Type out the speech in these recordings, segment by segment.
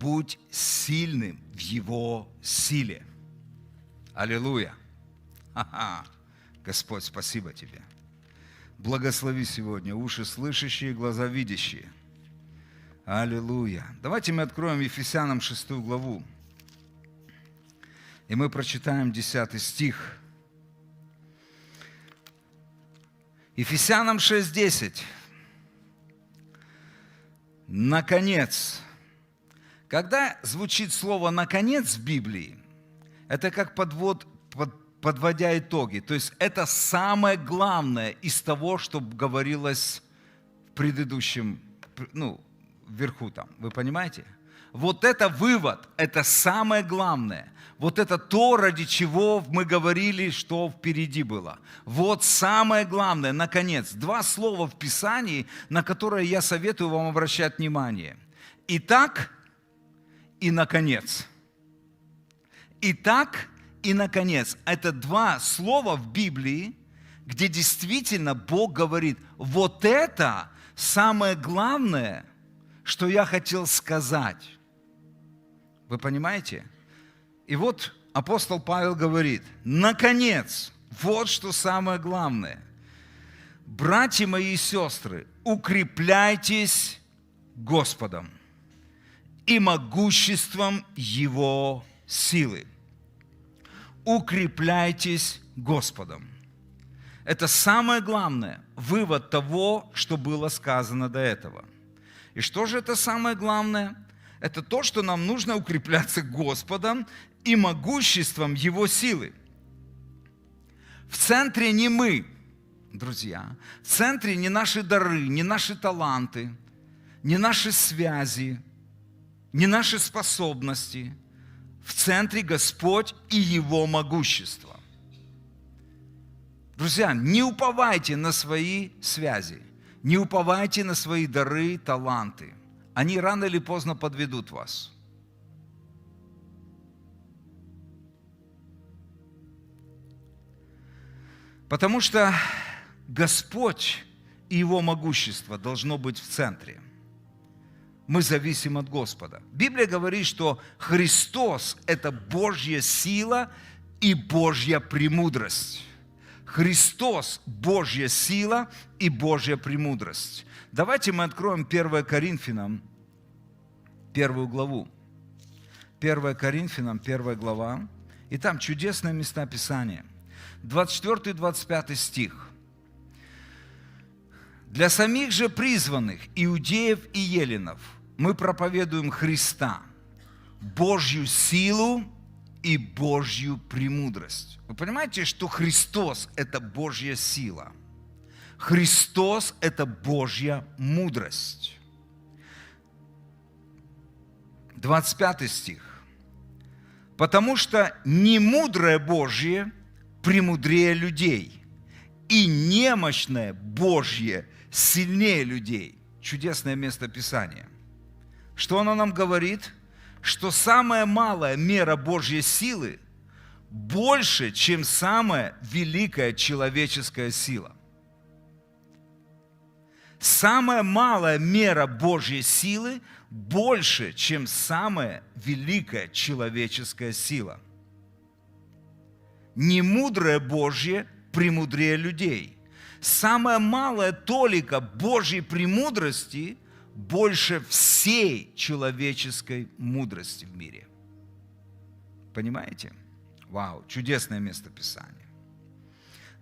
будь сильным в Его силе. Аллилуйя. Ха-ха. Господь, спасибо Тебе. Благослови сегодня уши слышащие, глаза видящие. Аллилуйя. Давайте мы откроем Ефесянам 6 главу. И мы прочитаем 10 стих. Ефесянам 6:10. Наконец. Когда звучит слово «наконец» в Библии, это как подводя итоги. То есть это самое главное из того, что говорилось в предыдущем, вверху там. Вы понимаете? Вот это вывод, это самое главное. Вот это то, ради чего мы говорили, что впереди было. Вот самое главное, наконец. 2 слова в Писании, на которые я советую вам обращать внимание. Итак и наконец. Итак и наконец. Это 2 слова в Библии, где действительно Бог говорит, вот это самое главное, что я хотел сказать. Вы понимаете? И вот апостол Павел говорит, наконец, вот что самое главное. Братья мои и сестры, укрепляйтесь Господом и могуществом Его силы. Укрепляйтесь Господом. Это самое главное, вывод того, что было сказано до этого. И что же это самое главное? Это то, что нам нужно укрепляться Господом и могуществом Его силы. В центре не мы, друзья. В центре не наши дары, не наши таланты, не наши связи, не наши способности. В центре Господь и Его могущество. Друзья, не уповайте на свои связи, не уповайте на свои дары, таланты. Они рано или поздно подведут вас. Потому что Господь и Его могущество должно быть в центре. Мы зависим от Господа. Библия говорит, что Христос – это Божья сила и Божья премудрость. Христос – Божья сила и Божья премудрость. Давайте мы откроем 1 Коринфянам, 1 главу. 1 Коринфянам, 1 глава. И там чудесные места Писания. 24 и 25 стих. «Для самих же призванных, иудеев и еленов, мы проповедуем Христа, Божью силу и Божью премудрость». Вы понимаете, что Христос – это Божья сила. Христос – это Божья мудрость. 25 стих. «Потому что немудрое Божье премудрее людей, и немощное Божье сильнее людей». Чудесное место Писания. Что оно нам говорит? Что самая малая мера Божьей силы больше, чем самая великая человеческая сила. Самая малая мера Божьей силы больше, чем самая великая человеческая сила. Немудрое Божье премудрее людей. Самая малая толика Божьей премудрости больше всей человеческой мудрости в мире. Понимаете? Вау, чудесное место Писания.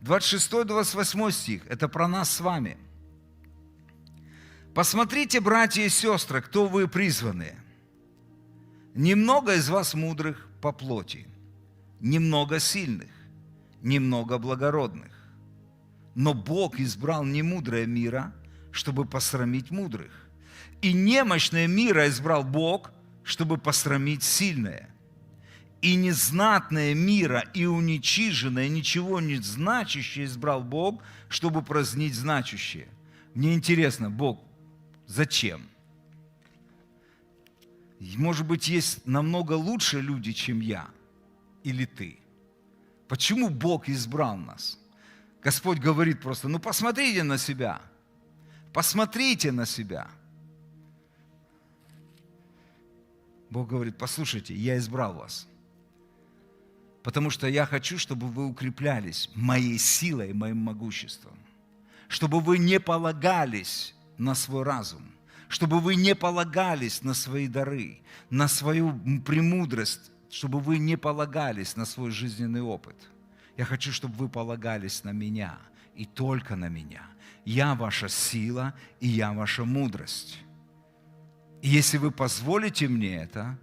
26-28 стих, это про нас с вами. «Посмотрите, братья и сестры, кто вы призванные. Немного из вас мудрых по плоти, немного сильных, немного благородных. Но Бог избрал немудрое мира, чтобы посрамить мудрых. И немощное мира избрал Бог, чтобы посрамить сильное. И незнатное мира, и уничиженное, ничего не значащее избрал Бог, чтобы празднить значащее». Мне интересно, Бог, зачем? Может быть, есть намного лучше люди, чем я или ты. Почему Бог избрал нас? Господь говорит просто, посмотрите на себя. Посмотрите на себя. Бог говорит: послушайте, я избрал вас, потому что я хочу, чтобы вы укреплялись моей силой и моим могуществом, чтобы вы не полагались на свой разум, чтобы вы не полагались на свои дары, на свою премудрость, чтобы вы не полагались на свой жизненный опыт. Я хочу, чтобы вы полагались на Меня и только на Меня. Я ваша сила и я ваша мудрость. И если вы позволите мне это,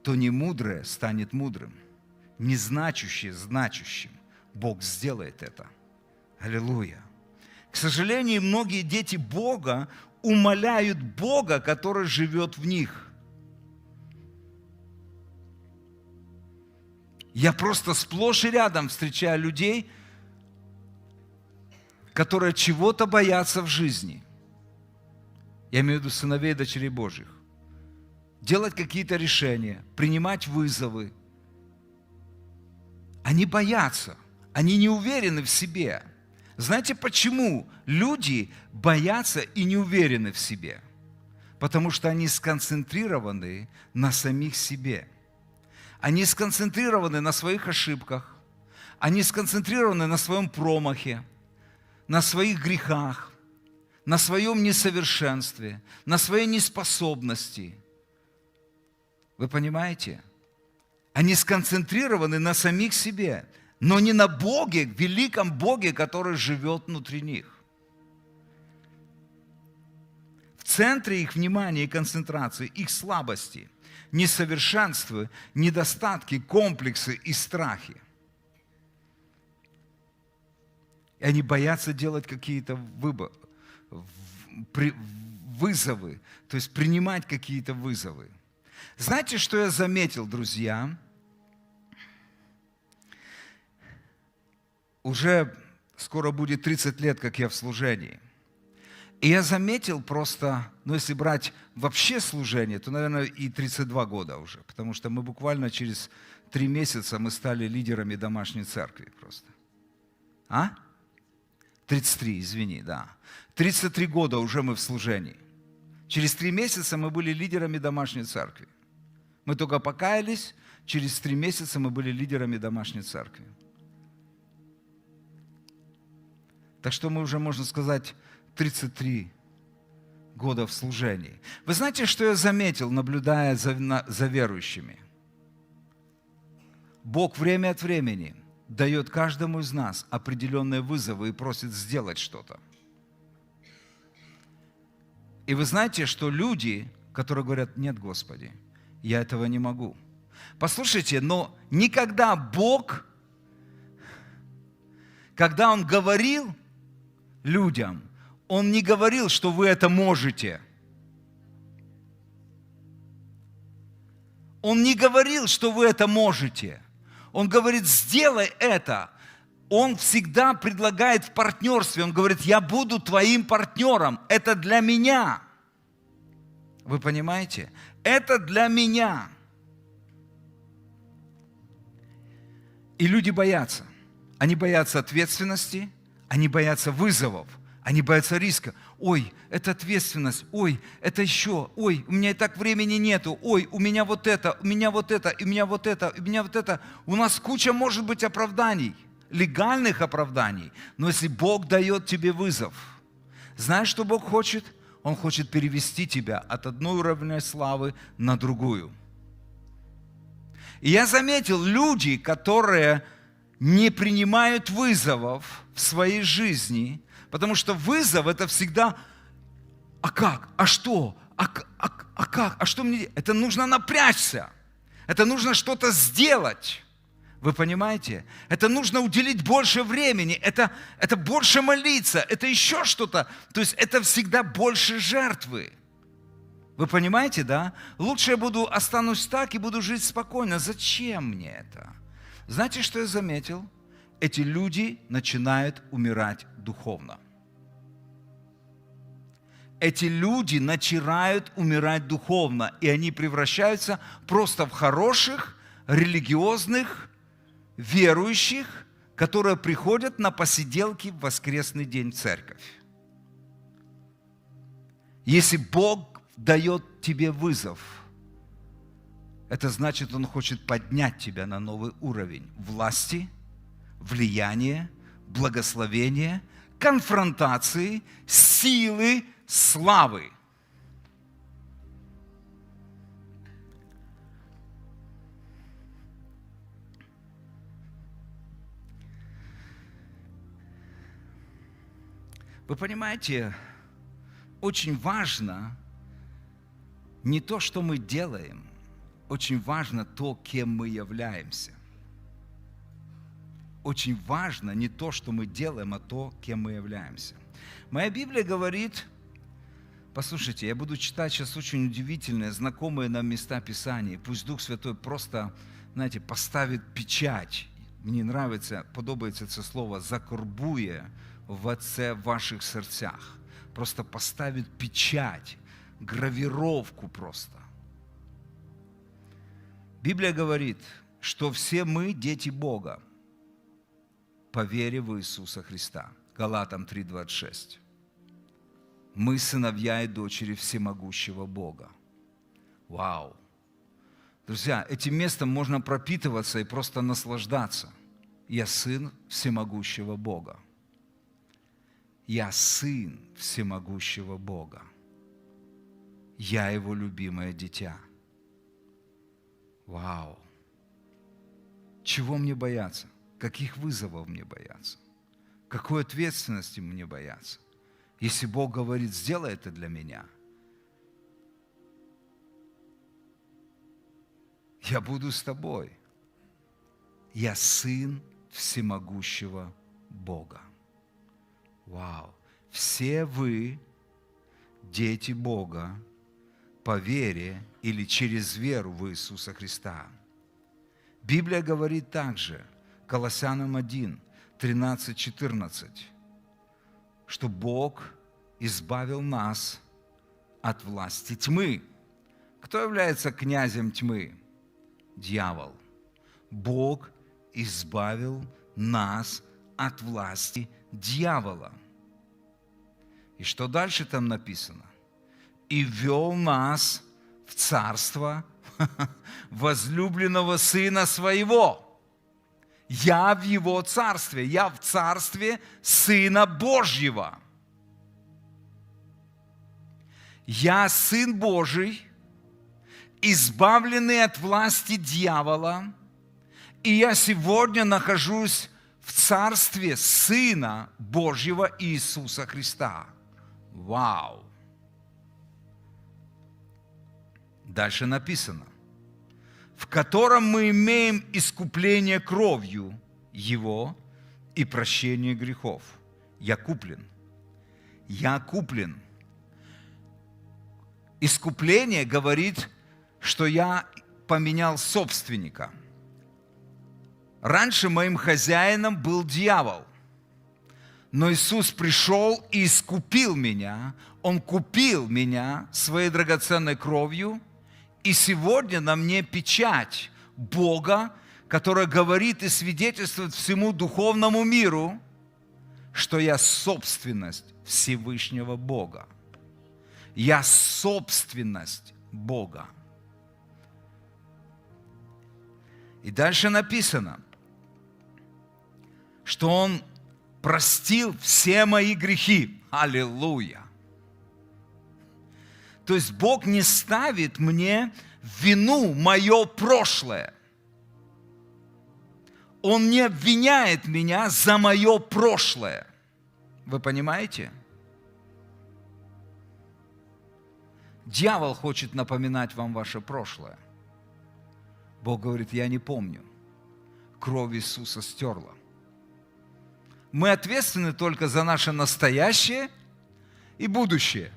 то немудрое станет мудрым, незначущее значущим. Бог сделает это. Аллилуйя. К сожалению, многие дети Бога умаляют Бога, который живет в них. Я просто сплошь и рядом встречаю людей, которые чего-то боятся в жизни. Я имею в виду сыновей и дочерей Божьих. Делать какие-то решения, принимать вызовы. Они боятся, они не уверены в себе. Знаете, почему люди боятся и не уверены в себе? Потому что они сконцентрированы на самих себе. Они сконцентрированы на своих ошибках. Они сконцентрированы на своем промахе, на своих грехах, на своем несовершенстве, на своей неспособности. Вы понимаете? Они сконцентрированы на самих себе, но не на Боге, великом Боге, который живет внутри них. В центре их внимания и концентрации, их слабости, несовершенства, недостатки, комплексы и страхи. И они боятся делать какие-то вызовы, то есть принимать какие-то вызовы. Знаете, что я заметил, друзья? Уже скоро будет 30 лет, как я в служении. И я заметил просто, если брать вообще служение, то, наверное, и 32 года уже. Потому что мы буквально через 3 месяца мы стали лидерами домашней церкви просто. 33, извини, да. 33 года уже мы в служении. Через 3 месяца мы были лидерами домашней церкви. Мы только покаялись, через 3 месяца мы были лидерами домашней церкви. Так что мы уже, можно сказать, 33 года в служении. Вы знаете, что я заметил, наблюдая за верующими? Бог время от времени дает каждому из нас определенные вызовы и просит сделать что-то. И вы знаете, что люди, которые говорят: нет, Господи, я этого не могу. Послушайте, но никогда Бог, когда Он говорил людям, Он не говорил, что вы это можете. Он не говорил, что вы это можете. Он говорит: сделай это. Он всегда предлагает в партнерстве. Он говорит: я буду твоим партнером. Это для меня. Вы понимаете? Это для меня. И люди боятся. Они боятся ответственности, они боятся вызовов, они боятся риска. Ой, это ответственность, ой, это еще, ой, у меня и так времени нету, ой, у меня вот это, у меня вот это, у меня вот это, у меня вот это. У нас куча, может быть, оправданий, легальных оправданий. Но если Бог дает тебе вызов, знаешь, что Бог хочет? Он хочет перевести тебя от одной уровня славы на другую. И я заметил, люди, которые не принимают вызовов в своей жизни, потому что вызов – это всегда: а как? А что? А как? А что мне? Это нужно напрячься. Это нужно что-то сделать. Вы понимаете? Это нужно уделить больше времени. Это больше молиться. Это еще что-то. То есть это всегда больше жертвы. Вы понимаете, да? Лучше я останусь так и буду жить спокойно. Зачем мне это? Знаете, что я заметил? Эти люди начинают умирать духовно. Эти люди начинают умирать духовно, и они превращаются просто в хороших, религиозных, верующих, которые приходят на посиделки в воскресный день в церковь. Если Бог дает тебе вызов, Это значит, Он хочет поднять тебя на новый уровень власти, влияния, благословения, конфронтации, силы, славы. Вы понимаете, очень важно не то, что мы делаем, очень важно то, кем мы являемся. Очень важно не то, что мы делаем, а то, кем мы являемся. Моя Библия говорит, послушайте, я буду читать сейчас очень удивительные, знакомые нам места Писания. Пусть Дух Святой просто, знаете, поставит печать. Мне нравится, подобается это слово «закорбує в Отце в ваших сердцах». Просто поставит печать, гравировку просто. Библия говорит, что все мы дети Бога по вере в Иисуса Христа. Галатам 3:26. Мы сыновья и дочери всемогущего Бога. Вау! Друзья, этим местом можно пропитываться и просто наслаждаться. Я сын всемогущего Бога. Я сын всемогущего Бога. Я его любимое дитя. Вау! Чего мне бояться? Каких вызовов мне бояться? Какой ответственности мне бояться? Если Бог говорит, сделай это для меня, я буду с тобой. Я сын всемогущего Бога. Вау! Все вы дети Бога по вере или через веру в Иисуса Христа. Библия говорит также, Колоссянам 1, 13-14, что Бог избавил нас от власти тьмы. Кто является князем тьмы? Дьявол. Бог избавил нас от власти дьявола. И что дальше там написано? И ввел нас в царство возлюбленного Сына Своего. Я в Его царстве, я в царстве Сына Божьего. Я Сын Божий, избавленный от власти дьявола, и я сегодня нахожусь в царстве Сына Божьего Иисуса Христа. Вау! Дальше написано, в котором мы имеем искупление кровью Его и прощение грехов. Я куплен. Я куплен. Искупление говорит, что я поменял собственника. Раньше моим хозяином был дьявол. Но Иисус пришел и искупил меня. Он купил меня своей драгоценной кровью. И сегодня на мне печать Бога, которая говорит и свидетельствует всему духовному миру, что я собственность Всевышнего Бога. Я собственность Бога. И дальше написано, что Он простил все мои грехи. Аллилуйя! То есть Бог не ставит мне в вину мое прошлое. Он не обвиняет меня за мое прошлое. Вы понимаете? Дьявол хочет напоминать вам ваше прошлое. Бог говорит, я не помню. Кровь Иисуса стерла. Мы ответственны только за наше настоящее и будущее.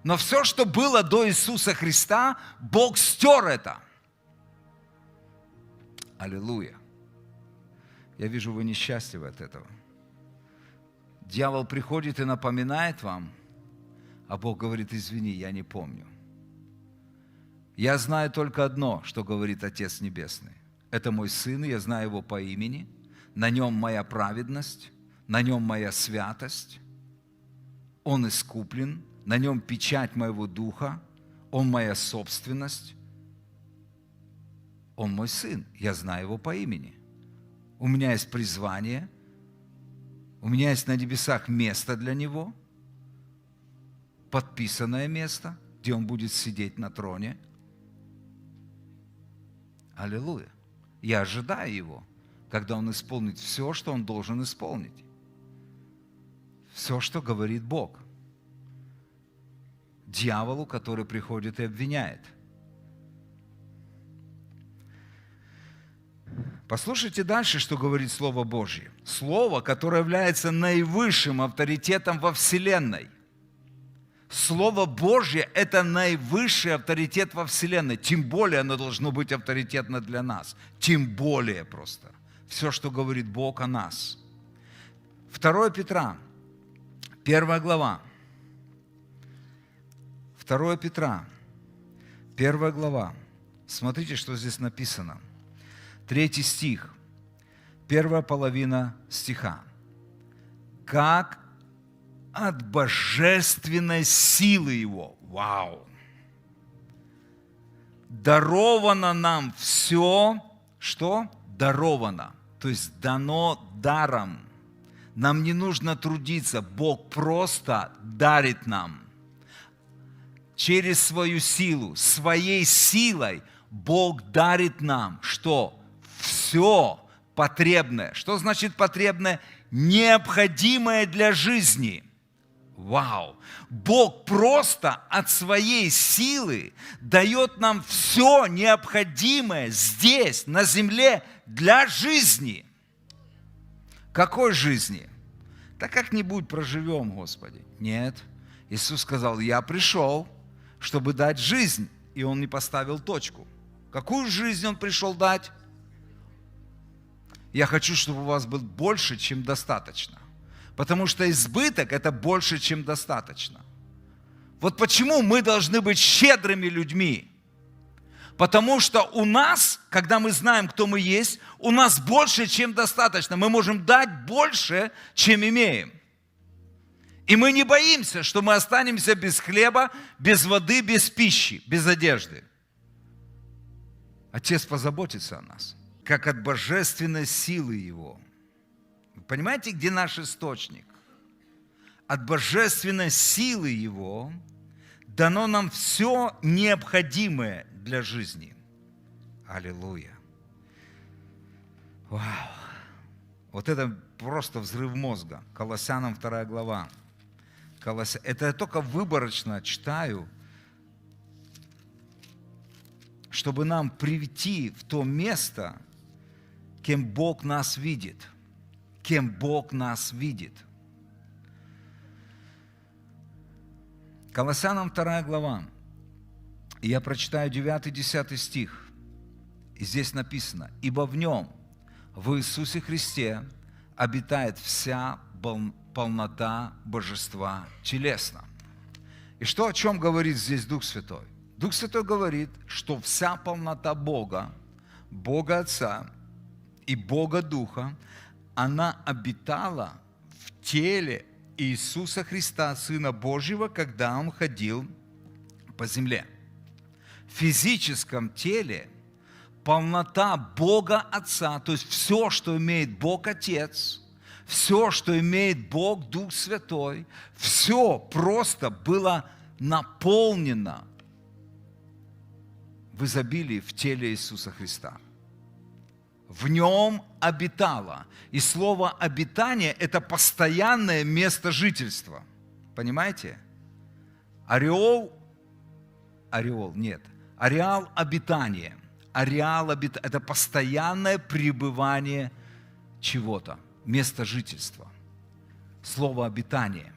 Но все, что было до Иисуса Христа, Бог стер это. Аллилуйя. Я вижу, вы несчастливы от этого. Дьявол приходит и напоминает вам, а Бог говорит, извини, я не помню. Я знаю только одно, что говорит Отец Небесный. Это мой Сын, я знаю Его по имени. На Нем моя праведность, на Нем моя святость. Он искуплен, на Нем печать моего Духа. Он моя собственность. Он мой сын, я знаю его по имени. У меня есть призвание, у меня есть на небесах место для него, подписанное место, где он будет сидеть на троне. Аллилуйя. Я ожидаю его, когда он исполнит все, что он должен исполнить. Все, что говорит Бог. Дьяволу, который приходит и обвиняет. Послушайте дальше, что говорит Слово Божье. Слово, которое является наивысшим авторитетом во Вселенной. Слово Божье – это наивысший авторитет во Вселенной. Тем более оно должно быть авторитетно для нас. Тем более просто. Все, что говорит Бог о нас. 2 Петра, 1 глава. 2 Петра, 1 глава. Смотрите, что здесь написано. 3 стих, первая половина стиха. Как от божественной силы Его, вау, даровано нам все, что? Даровано, то есть дано даром. Нам не нужно трудиться, Бог просто дарит нам. Через свою силу, своей силой Бог дарит нам, что? Все потребное. Что значит потребное? Необходимое для жизни. Вау! Бог просто от своей силы дает нам все необходимое здесь, на земле, для жизни. Какой жизни? Да как-нибудь проживем, Господи. Нет. Иисус сказал, я пришел, чтобы дать жизнь. И Он не поставил точку. Какую жизнь Он пришел дать? Я хочу, чтобы у вас было больше, чем достаточно. Потому что избыток – это больше, чем достаточно. Вот почему мы должны быть щедрыми людьми. Потому что у нас, когда мы знаем, кто мы есть, у нас больше, чем достаточно. Мы можем дать больше, чем имеем. И мы не боимся, что мы останемся без хлеба, без воды, без пищи, без одежды. Отец позаботится о нас, как от божественной силы Его. Вы понимаете, где наш источник? От божественной силы Его дано нам все необходимое для жизни. Аллилуйя. Вау. Вот это просто взрыв мозга. Колоссянам 2 глава. Это я только выборочно читаю, чтобы нам прийти в то место, кем Бог нас видит. Кем Бог нас видит. Колоссянам 2 глава. И я прочитаю 9-10 стих. И здесь написано: «Ибо в Нем, в Иисусе Христе, обитает вся полнота божества телесно». И что, о чем говорит здесь Дух Святой? Дух Святой говорит, что вся полнота Бога, Бога Отца и Бога Духа, она обитала в теле Иисуса Христа, Сына Божьего, когда Он ходил по земле. В физическом теле полнота Бога Отца, то есть все, что имеет Бог Отец, все, что имеет Бог Дух Святой, все просто было наполнено в изобилии в теле Иисуса Христа. В Нем обитало. И слово «обитание» – это постоянное место жительства. Понимаете? Ареал обитания. Ареал обитания – это постоянное пребывание чего-то, место жительства. Слово «обитание».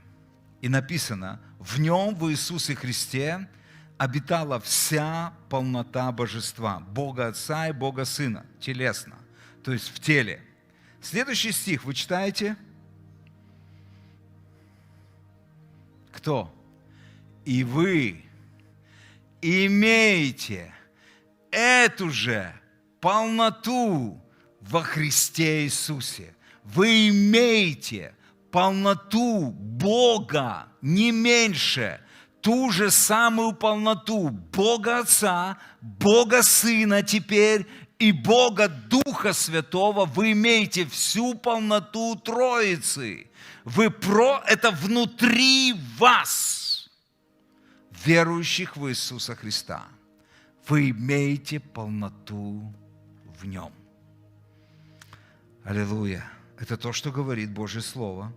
И написано: в Нем, в Иисусе Христе, обитала вся полнота божества, Бога Отца и Бога Сына, телесно, то есть в теле. Следующий стих вы читаете? Кто? «И вы имеете эту же полноту во Христе Иисусе». Вы имеете полноту Бога, не меньше, ту же самую полноту Бога Отца, Бога Сына теперь и Бога Духа Святого, вы имеете всю полноту Троицы. Это внутри вас, верующих в Иисуса Христа. Вы имеете полноту в Нем. Аллилуйя. Это то, что говорит Божье Слово,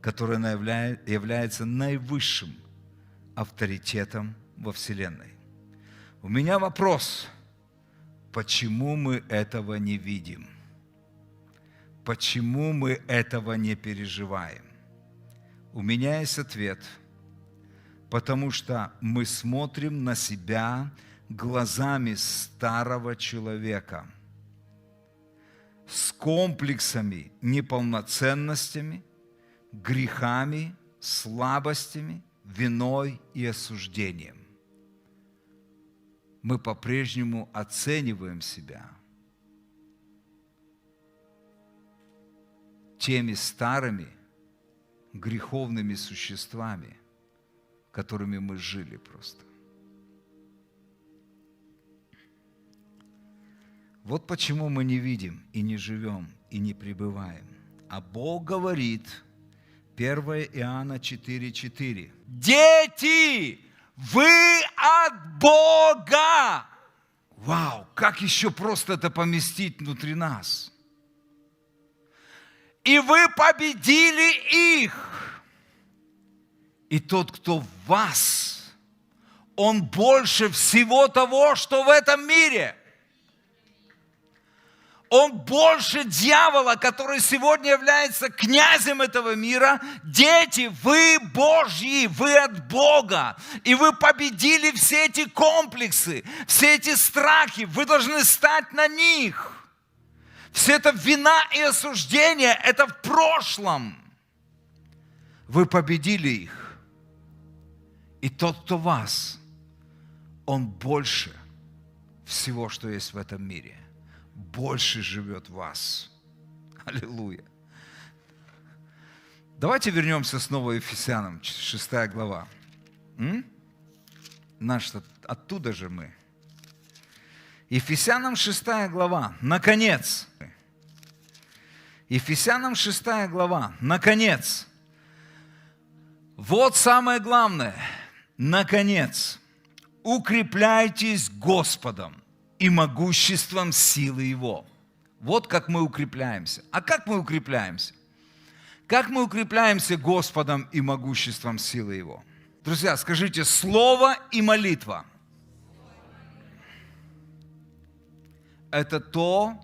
которое является наивысшим авторитетом во Вселенной. У меня вопрос. Почему мы этого не видим? Почему мы этого не переживаем? У меня есть ответ. Потому что мы смотрим на себя глазами старого человека с комплексами, неполноценностями, грехами, слабостями, виной и осуждением. Мы по-прежнему оцениваем себя теми старыми греховными существами, которыми мы жили просто. Вот почему мы не видим и не живем, и не пребываем. А Бог говорит, 1 Иоанна 4:4. Дети, вы от Бога! Вау, как еще просто это поместить внутри нас? И вы победили их. И тот, кто в вас, он больше всего того, что в этом мире. Он больше дьявола, который сегодня является князем этого мира. Дети, вы Божьи, вы от Бога. И вы победили все эти комплексы, все эти страхи. Вы должны стать на них. Все это вина и осуждение, это в прошлом. Вы победили их. И тот, кто вас, он больше всего, что есть в этом мире. Больше живет в вас. Аллилуйя. Давайте вернемся снова к Ефесянам, 6 глава. Оттуда же мы. Ефесянам 6 глава. Наконец. Ефесянам 6 глава. Наконец. Вот самое главное. Наконец. Укрепляйтесь Господом и могуществом силы Его. Вот как мы укрепляемся. А как мы укрепляемся? Как мы укрепляемся Господом и могуществом силы Его? Друзья, скажите, слово и молитва. Это то,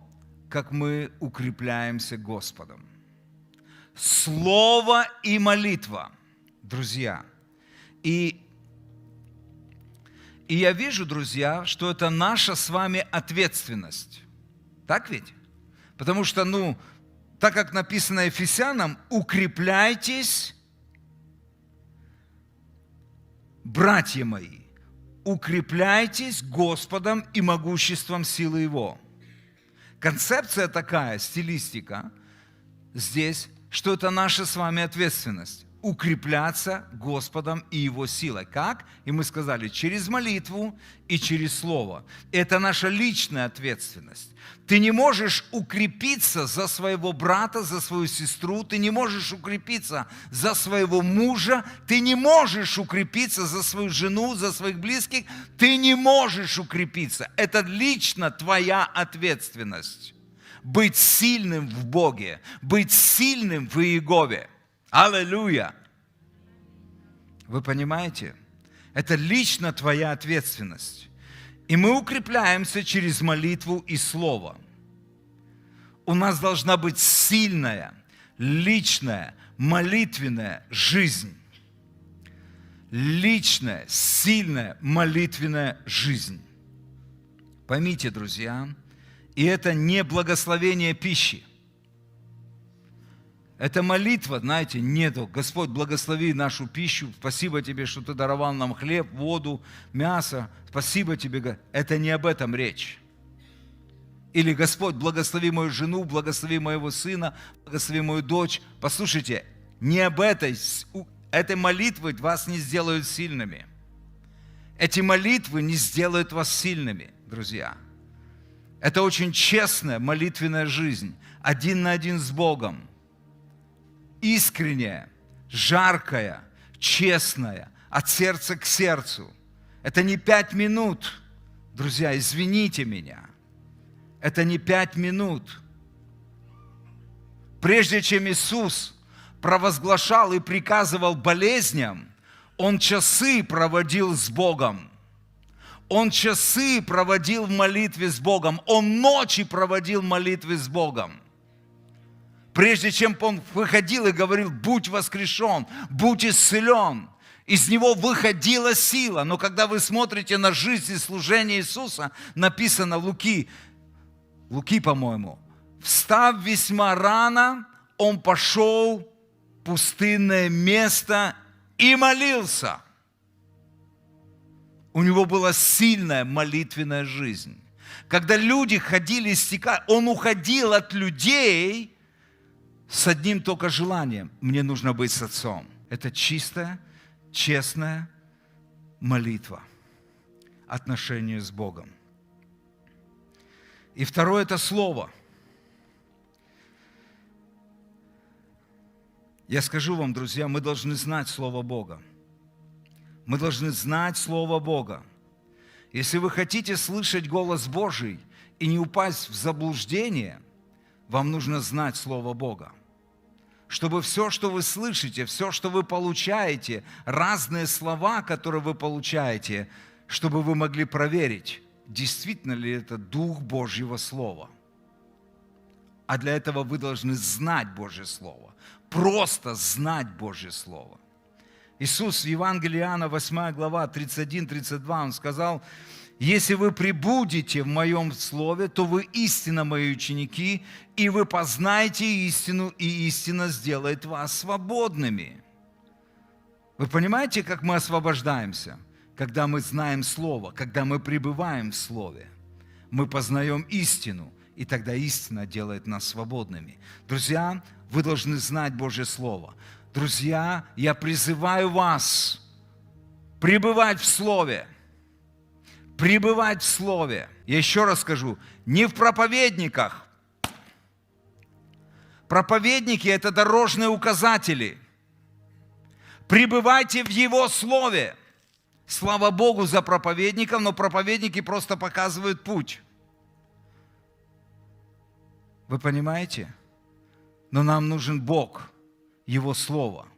как мы укрепляемся Господом. Слово и молитва, друзья. И я вижу, друзья, что это наша с вами ответственность. Так ведь? Потому что, так как написано Ефесянам, укрепляйтесь, братья мои, укрепляйтесь Господом и могуществом силы Его. Концепция такая, стилистика здесь, что это наша с вами ответственность. Укрепляться Господом и Его силой. Как? И мы сказали, через молитву и через слово. Это наша личная ответственность. Ты не можешь укрепиться за своего брата, за свою сестру, ты не можешь укрепиться за своего мужа, ты не можешь укрепиться за свою жену, за своих близких, ты не можешь укрепиться. Это лично твоя ответственность. Быть сильным в Боге, быть сильным в Иегове. Аллилуйя! Вы понимаете? Это лично твоя ответственность. И мы укрепляемся через молитву и слово. У нас должна быть сильная, личная, молитвенная жизнь. Личная, сильная, молитвенная жизнь. Поймите, друзья, и это не благословение пищи. Это молитва, знаете, нету. Господь, благослови нашу пищу. Спасибо Тебе, что Ты даровал нам хлеб, воду, мясо. Спасибо Тебе. Это не об этом речь. Или Господь, благослови мою жену, благослови моего сына, благослови мою дочь. Послушайте, не об этой молитвы вас не сделают сильными. Эти молитвы не сделают вас сильными, друзья. Это очень честная молитвенная жизнь, один на один с Богом. Искренняя, жаркая, честная, от сердца к сердцу. Это не 5 минут, друзья, извините меня. Это не 5 минут. Прежде чем Иисус провозглашал и приказывал болезням, Он часы проводил с Богом. Он часы проводил в молитве с Богом. Он ночи проводил в молитве с Богом. Прежде чем Он выходил и говорил: будь воскрешен, будь исцелен. Из него выходила сила. Но когда вы смотрите на жизнь и служение Иисуса, написано в Луки, по-моему, встав весьма рано, Он пошел в пустынное место и молился. У него была сильная молитвенная жизнь. Когда люди ходили истекать, Он уходил от людей с одним только желанием: мне нужно быть с Отцом. Это чистая, честная молитва, отношение с Богом. И второе – это Слово. Я скажу вам, друзья, мы должны знать Слово Бога. Мы должны знать Слово Бога. Если вы хотите слышать голос Божий и не упасть в заблуждение, вам нужно знать Слово Бога. Чтобы все, что вы слышите, все, что вы получаете, разные слова, которые вы получаете, чтобы вы могли проверить, действительно ли это Дух Божьего Слова. А для этого вы должны знать Божье Слово. Просто знать Божье Слово. Иисус в Евангелии Иоанна, 8 глава, 31-32, Он сказал: «Если вы пребудете в Моем Слове, то вы истинно Мои ученики, и вы познаете истину, и истина сделает вас свободными». Вы понимаете, как мы освобождаемся? Когда мы знаем Слово, когда мы пребываем в Слове. Мы познаем истину, и тогда истина делает нас свободными. Друзья, вы должны знать Божье Слово. Друзья, я призываю вас пребывать в Слове. Пребывать в Слове. Я еще раз скажу, не в проповедниках. Проповедники – это дорожные указатели. Пребывайте в Его Слове. Слава Богу за проповедников, но проповедники просто показывают путь. Вы понимаете? Но нам нужен Бог, Его Слово.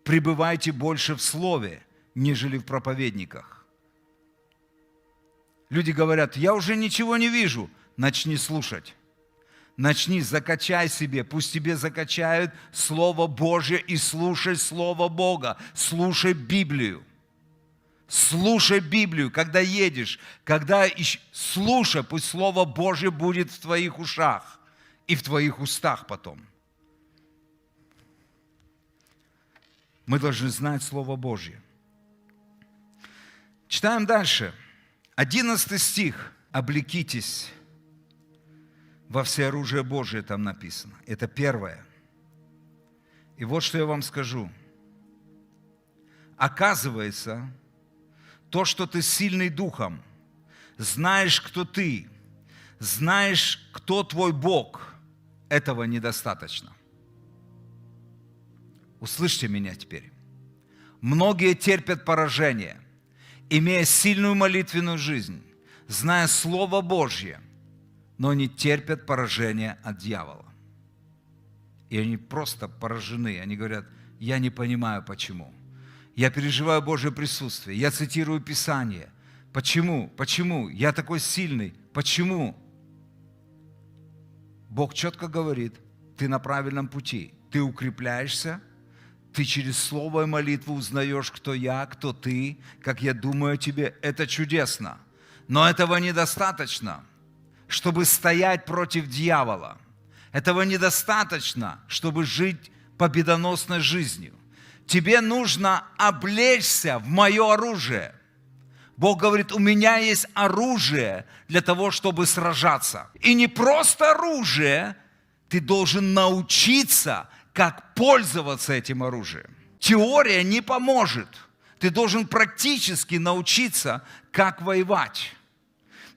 Пребывайте больше в Слове, нежели в проповедниках. Люди говорят: я уже ничего не вижу. Начни слушать. Начни, закачай себе, пусть тебе закачают Слово Божье и слушай Слово Бога. Слушай Библию. Слушай Библию, когда едешь, слушай, пусть Слово Божье будет в твоих ушах и в твоих устах потом. Мы должны знать Слово Божье. Читаем дальше. 11 стих. «Облекитесь во всеоружие Божие», там написано. Это первое. И вот что я вам скажу. Оказывается, то, что ты сильный духом, знаешь, кто ты, знаешь, кто твой Бог, этого недостаточно. Услышьте меня теперь. Многие терпят поражение, имея сильную молитвенную жизнь, зная Слово Божье, но не терпят поражения от дьявола. И они просто поражены. Они говорят: я не понимаю, почему. Я переживаю Божье присутствие. Я цитирую Писание. Почему? Почему? Я такой сильный. Почему? Бог четко говорит: ты на правильном пути. Ты укрепляешься. Ты через слово и молитву узнаешь, кто я, кто ты, как я думаю о тебе. Это чудесно. Но этого недостаточно, чтобы стоять против дьявола. Этого недостаточно, чтобы жить победоносной жизнью. Тебе нужно облечься в мое оружие. Бог говорит: у меня есть оружие для того, чтобы сражаться. И не просто оружие, ты должен научиться, как пользоваться этим оружием. Теория не поможет. Ты должен практически научиться, как воевать.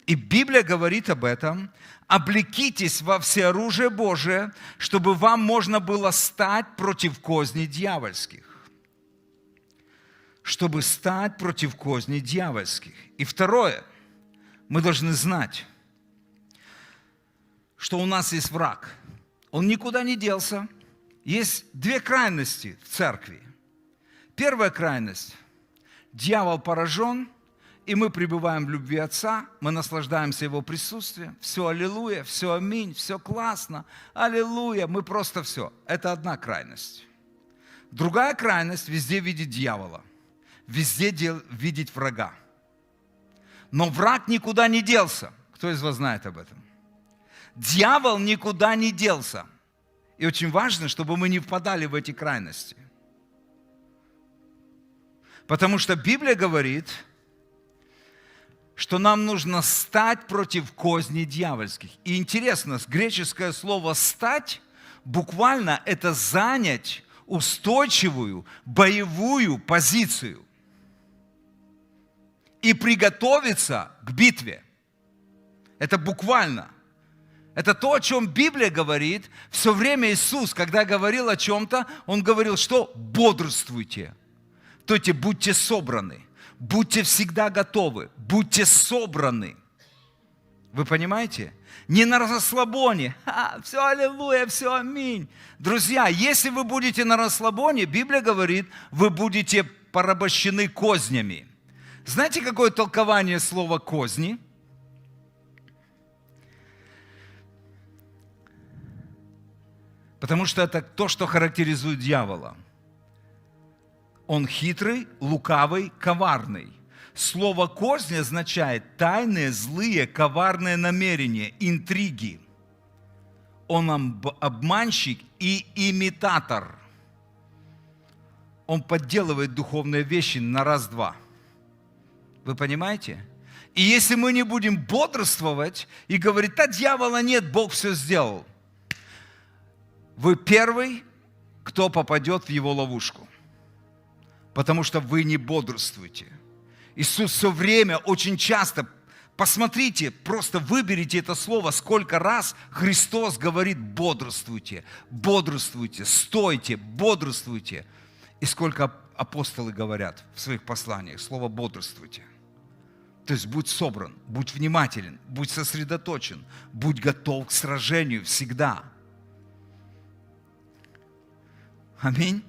И Библия говорит об этом. Облекитесь во всеоружие Божие, чтобы вам можно было стать против козней дьявольских. Чтобы стать против козней дьявольских. И второе, мы должны знать, что у нас есть враг. Он никуда не делся. Есть две крайности в церкви. Первая крайность. Дьявол поражен, и мы пребываем в любви Отца, мы наслаждаемся Его присутствием. Все аллилуйя, все аминь, все классно, аллилуйя, мы просто все. Это одна крайность. Другая крайность – везде видеть дьявола, везде видеть врага. Но враг никуда не делся. Кто из вас знает об этом? Дьявол никуда не делся. И очень важно, чтобы мы не впадали в эти крайности. Потому что Библия говорит, что нам нужно стать против козней дьявольских. И интересно, греческое слово «стать» буквально это занять устойчивую боевую позицию и приготовиться к битве. Это буквально. Это то, о чем Библия говорит. Все время Иисус, когда говорил о чем-то, Он говорил, что бодрствуйте. То есть будьте собраны. Будьте всегда готовы, будьте собраны. Вы понимаете? Не на расслабоне. Все аллилуйя, все аминь. Друзья, если вы будете на расслабоне, Библия говорит, вы будете порабощены кознями. Знаете, какое толкование слова «козни»? Потому что это то, что характеризует дьявола. Он хитрый, лукавый, коварный. Слово «козни» означает тайные, злые, коварные намерения, интриги. Он обманщик и имитатор. Он подделывает духовные вещи на раз-два. Вы понимаете? И если мы не будем бодрствовать и говорить, да дьявола нет, Бог все сделал. Вы первый, кто попадет в его ловушку. Потому что вы не бодрствуете. Иисус все время, очень часто, посмотрите, просто выберите это слово, сколько раз Христос говорит бодрствуйте, бодрствуйте, стойте, бодрствуйте. И сколько апостолы говорят в своих посланиях слово бодрствуйте. То есть будь собран, будь внимателен, будь сосредоточен, будь готов к сражению всегда. Аминь.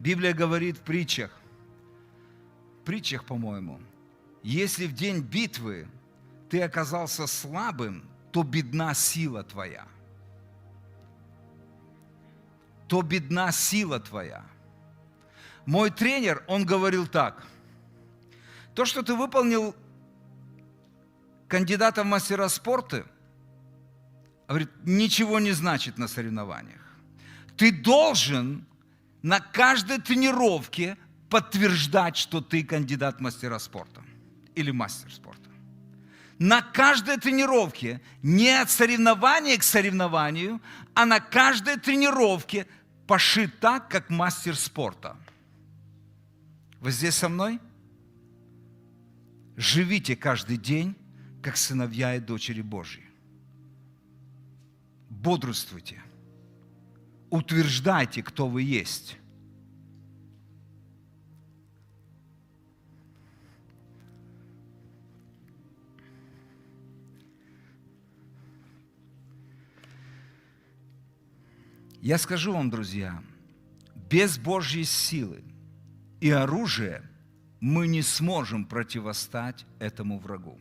Библия говорит в притчах, по-моему, если в день битвы ты оказался слабым, то бедна сила твоя. То бедна сила твоя. Мой тренер, он говорил так, то, что ты выполнил кандидата в мастера спорта, говорит, ничего не значит на соревнованиях. Ты должен на каждой тренировке подтверждать, что ты кандидат в мастера спорта или мастер спорта. На каждой тренировке, не от соревнования к соревнованию, а на каждой тренировке пошит так, как мастер спорта. Вы здесь со мной? Живите каждый день, как сыновья и дочери Божьи. Бодрствуйте. Утверждайте, кто вы есть. Я скажу вам, друзья, без Божьей силы и оружия мы не сможем противостать этому врагу.